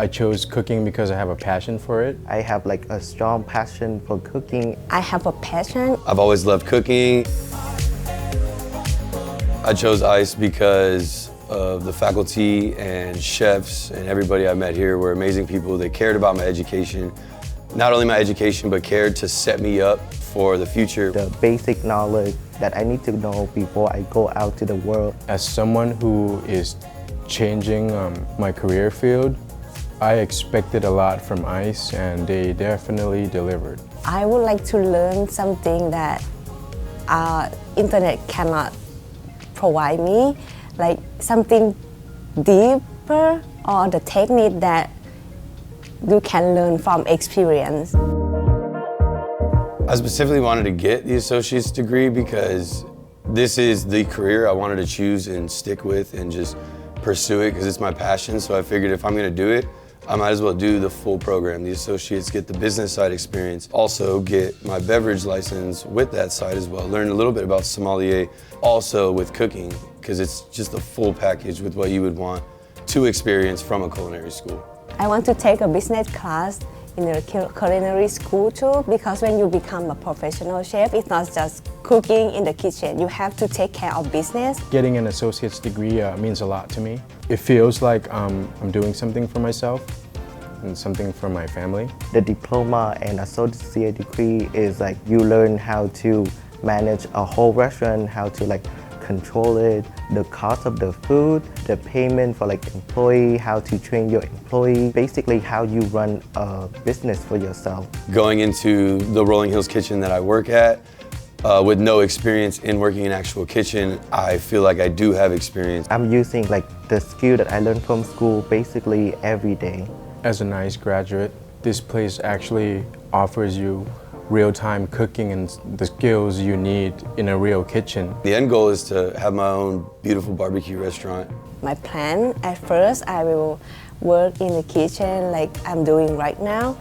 I chose cooking because I have a passion for it. I have like a strong passion for cooking. I have a passion. I've always loved cooking. I chose ICE because of the faculty and chefs and everybody I met here were amazing people. They cared about my education. Not only my education, but cared to set me up for the future. The basic knowledge that I need to know before I go out to the world. As someone who is changing my career field, I expected a lot from ICE and they definitely delivered. I would like to learn something that internet cannot provide me, like something deeper or the technique that you can learn from experience. I specifically wanted to get the associate's degree because this is the career I wanted to choose and stick with and just pursue it because it's my passion. So I figured if I'm going to do it, I might as well do the full program. The associates get the business side experience, also get my beverage license with that side as well. Learn a little bit about sommelier, also with cooking, because it's just a full package with what you would want to experience from a culinary school. I want to take a business class in a culinary school too, because when you become a professional chef, it's not just cooking in the kitchen. You have to take care of business. Getting an associate's degree means a lot to me. It feels like I'm doing something for myself and something for my family. The diploma and associate degree is like you learn how to manage a whole restaurant, how to like control it, the cost of the food, the payment for like employee, how to train your employee, basically how you run a business for yourself. Going into the Rolling Hills kitchen that I work at, with no experience in working in an actual kitchen, I feel like I do have experience. I'm using like the skill that I learned from school basically every day. As a NICE graduate, this place actually offers you real-time cooking and the skills you need in a real kitchen. The end goal is to have my own beautiful barbecue restaurant. My plan, at first, I will work in the kitchen like I'm doing right now.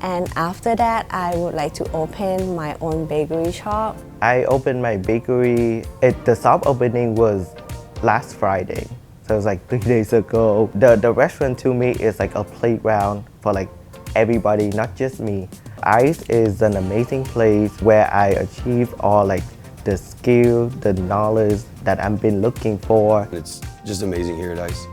And after that, I would like to open my own bakery shop. I opened my bakery. The soft opening was last Friday. So it was like 3 days ago. The restaurant to me is like a playground for like everybody, not just me. ICE is an amazing place where I achieved all like the skill, the knowledge that I've been looking for. It's just amazing here at ICE.